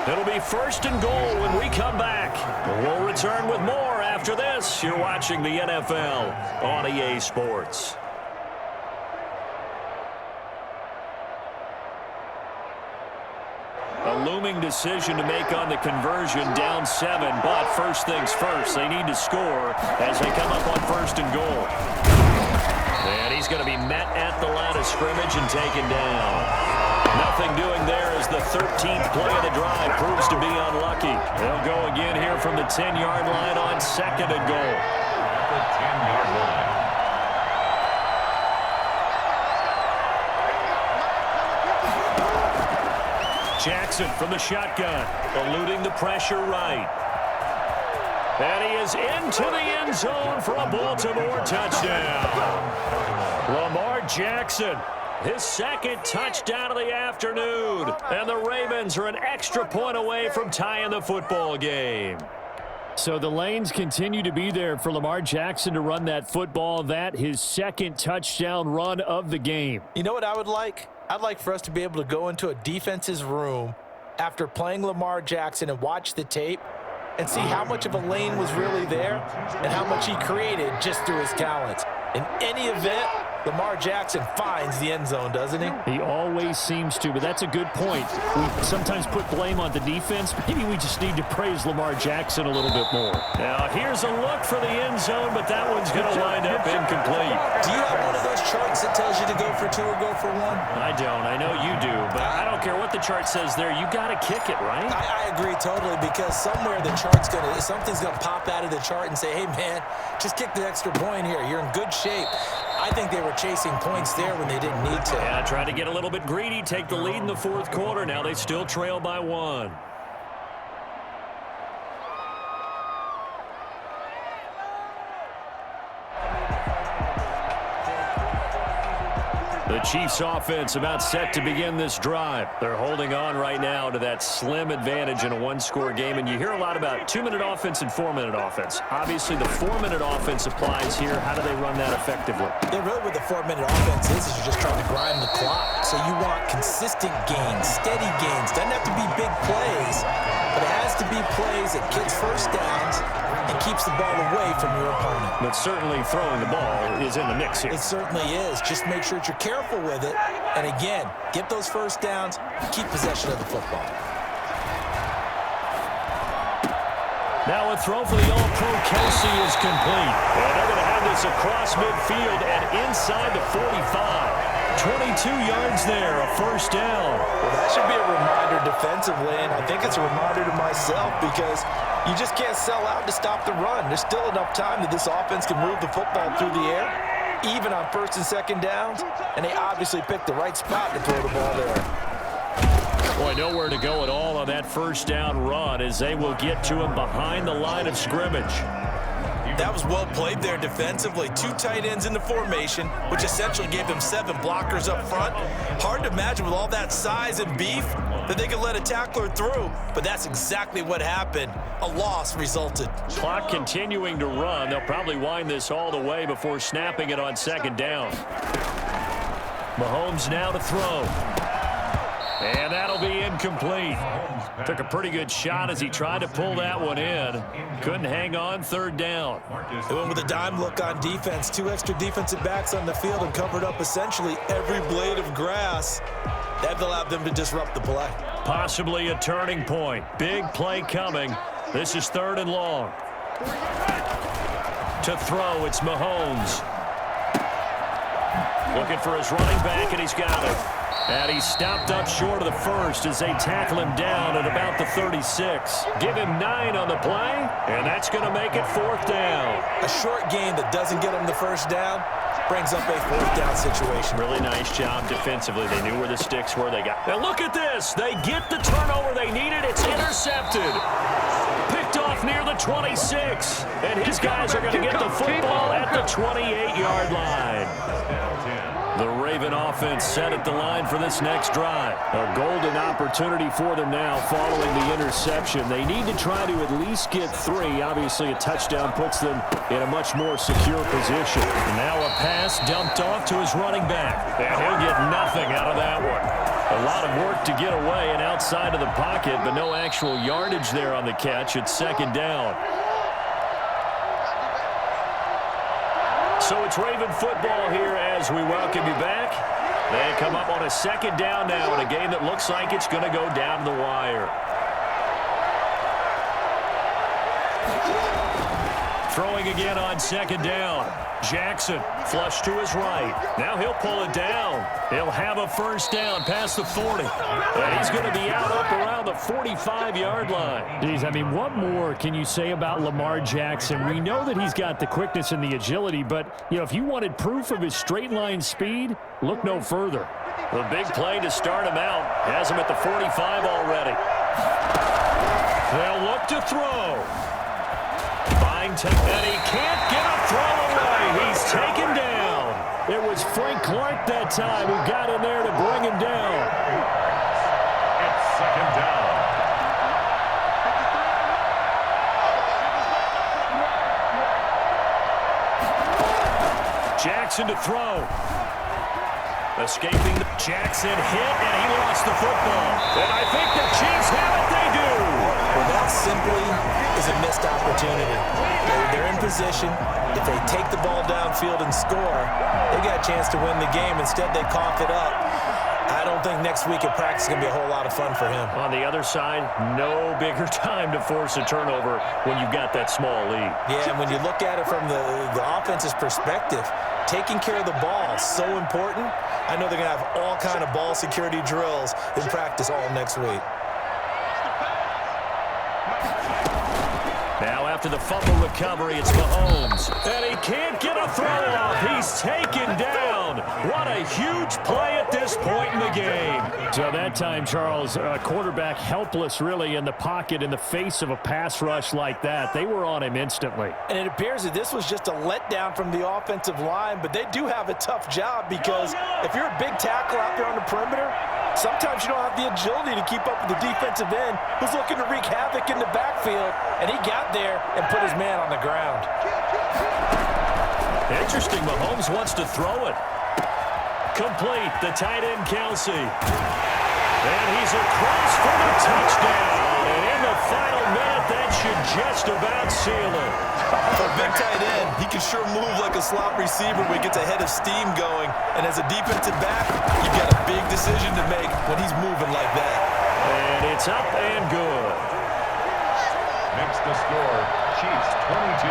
It'll be 1st and goal when we come back. We'll return with more after this. You're watching the NFL on EA Sports. A looming decision to make on the conversion, down 7, but first things first, they need to score as they come up on 1st and goal. And he's going to be met at the line of scrimmage and taken down. Nothing doing there as the 13th play of the drive proves to be unlucky. They'll go again here from the 10-yard line on 2nd and goal. The 10-yard line. Jackson from the shotgun, eluding the pressure right. And he is into the end zone for a Baltimore touchdown. Lamar Jackson, his 2nd touchdown of the afternoon. And the Ravens are an extra point away from tying the football game. So the lanes continue to be there for Lamar Jackson to run that football. That his 2nd touchdown run of the game. You know what I would like? I'd like for us to be able to go into a defense's room after playing Lamar Jackson and watch the tape and see how much of a lane was really there and how much he created just through his talents. In any event, Lamar Jackson finds the end zone, doesn't he? He always seems to, but that's a good point. We sometimes put blame on the defense. Maybe we just need to praise Lamar Jackson a little bit more. Now, here's a look for the end zone, but that one's going to wind up incomplete. Do you have one of those charts that tells you to go for 2 or go for 1? I don't. I know you do, but I don't care what the chart says there. You got to kick it, right? I agree totally, because somewhere something's going to pop out of the chart and say, hey, man, just kick the extra point here. You're in good shape. I think they were chasing points there when they didn't need to. Yeah, try to get a little bit greedy, take the lead in the 4th quarter. Now they still trail by 1. The Chiefs offense about set to begin this drive. They're holding on right now to that slim advantage in a 1-score game. And you hear a lot about 2-minute offense and 4-minute offense. Obviously, the 4-minute offense applies here. How do they run that effectively? Yeah, really what the 4-minute offense is you're just trying to grind the clock. So you want consistent gains, steady gains. Doesn't have to be big plays, but it has to be plays that gets first downs and keeps the ball away from your opponent. But certainly throwing the ball is in the mix here. It certainly is. Just make sure that you're careful with it. And again, get those first downs, keep possession of the football. Now a throw for the All-Pro Kelsey is complete. And they're going to have this across midfield and inside the 45. 22 yards there, a first down. Well, that should be a reminder defensively, and I think it's a reminder to myself because you just can't sell out to stop the run. There's still enough time that this offense can move the football through the air, even on 1st and 2nd downs, and they obviously picked the right spot to throw the ball there. Boy, nowhere to go at all on that first down run as they will get to him behind the line of scrimmage. That was well played there defensively. 2 tight ends in the formation, which essentially gave them 7 blockers up front. Hard to imagine with all that size and beef that they could let a tackler through, but that's exactly what happened. A loss resulted. Clock continuing to run. They'll probably wind this all the way before snapping it on 2nd down. Mahomes now to throw. And that'll be incomplete. Took a pretty good shot as he tried to pull that one in. Couldn't hang on 3rd down. They went with a dime look on defense. 2 extra defensive backs on the field and covered up essentially every blade of grass. That allowed them to disrupt the play. Possibly a turning point. Big play coming. This is 3rd and long. To throw, it's Mahomes. Looking for his running back, and he's got it. And he's stopped up short of the first as they tackle him down at about the 36. Give him 9 on the play, and that's going to make it 4th down. A short gain that doesn't get him the first down brings up a 4th down situation. Really nice job defensively. They knew where the sticks were. Now look at this. They get the turnover they needed. It's intercepted. Picked off near the 26. And his guys are going to get the football at the 28-yard line. The Raven offense set at the line for this next drive. A golden opportunity for them now following the interception. They need to try to at least get 3. Obviously, a touchdown puts them in a much more secure position. And now a pass dumped off to his running back. And he'll get nothing out of that one. A lot of work to get away and outside of the pocket, but no actual yardage there on the catch. It's second down. So it's Raven football here as we welcome you back. They come up on a second down now in a game that looks like it's going to go down to the wire. Throwing again on second down. Jackson flush to his right. Now he'll pull it down. He'll have a first down past the 40. And he's going to be out up around the 45-yard line. Geez, I mean, what more can you say about Lamar Jackson? We know that he's got the quickness and the agility, but, you know, if you wanted proof of his straight-line speed, look no further. The big play to start him out has him at the 45 already. They'll look to throw. And he can't get a throw away. He's taken down. It was Frank Clark that time who got in there to bring him down. It's second down. Jackson to throw. Escaping the Jackson hit, and he lost the football. And I think the Chiefs have it. They do. Well, that simply is a missed opportunity. They're in position. If they take the ball downfield and score, they got a chance to win the game. Instead, they cough it up. I don't think next week at practice is going to be a whole lot of fun for him. On the other side, no bigger time to force a turnover when you've got that small lead. Yeah, and when you look at it from the offense's perspective, taking care of the ball is so important. I know they're going to have all kind of ball security drills in practice all next week. Now after the fumble recovery, it's Mahomes. And he can't get a throw off. He's taken down. What a huge play at this point in the game. So that time, Charles, quarterback helpless really in the pocket in the face of a pass rush like that. They were on him instantly. And it appears that this was just a letdown from the offensive line, but they do have a tough job because if you're a big tackle out there on the perimeter, sometimes you don't have the agility to keep up with the defensive end who's looking to wreak havoc in the backfield, and he got there and put his man on the ground. Interesting, Mahomes wants to throw it. Complete, the tight end Kelsey. And he's across for the touchdown. And in the final minute, that should just about seal it. For a big tight end, he can sure move like a slot receiver when he gets a head of steam going. And as a defensive back, you've got a big decision to make when he's moving like that. And it's up and good. Makes the score Chiefs 22,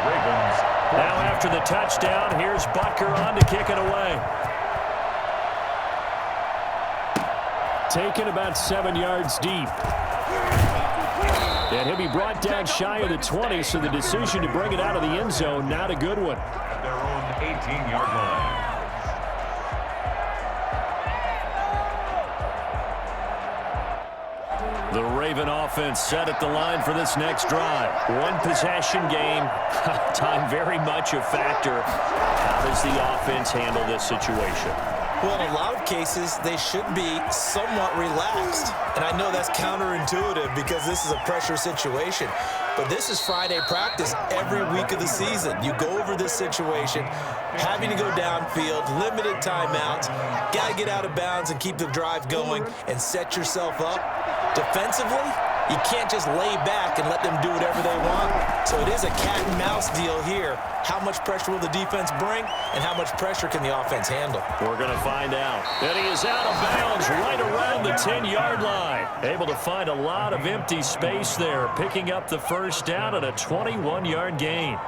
Ravens 14. Now after the touchdown, here's Butker on to kick it away. Taken about 7 yards deep. And he'll be brought down shy of the 20, so the decision to bring it out of the end zone, not a good one. At their own 18-yard line. The Raven offense set at the line for this next drive. One possession game. Time very much a factor. How does the offense handle this situation? Well, in a lot of cases, they should be somewhat relaxed. And I know that's counterintuitive because this is a pressure situation. But this is Friday practice every week of the season. You go over this situation, having to go downfield, limited timeouts, got to get out of bounds and keep the drive going and set yourself up. Defensively, you can't just lay back and let them do whatever they want. So it is a cat and mouse deal here. How much pressure will the defense bring, and how much pressure can the offense handle? We're going to find out. And he is out of bounds right around the 10-yard line. Able to find a lot of empty space there, picking up the first down at a 21-yard gain.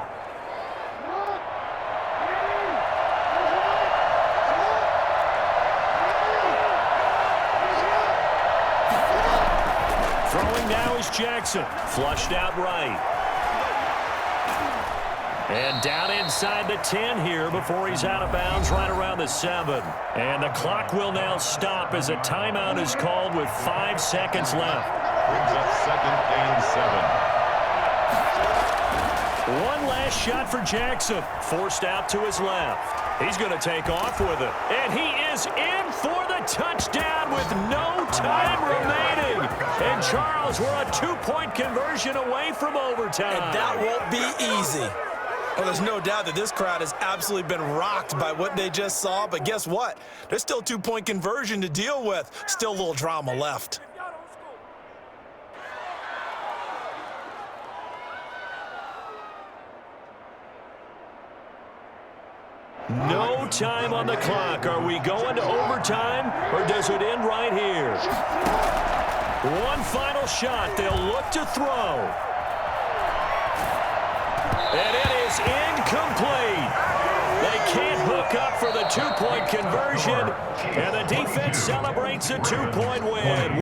Throwing now is Jackson. Flushed out right. And down inside the 10 here before he's out of bounds right around the 7. And the clock will now stop as a timeout is called with 5 seconds left. Brings up 2nd and 7. One last shot for Jackson. Forced out to his left. He's going to take off with it. And he is in for the touchdown with no time remaining. And Charles, we're a 2-point conversion away from overtime. And that won't be easy. Well, there's no doubt that this crowd has absolutely been rocked by what they just saw, but guess what? There's still 2-point conversion to deal with. Still a little drama left. No time on the clock. Are we going to overtime, or does it end right here? One final shot. They'll look to throw. And it is incomplete. They can't hook up for the 2-point conversion, and the defense celebrates a 2-point win.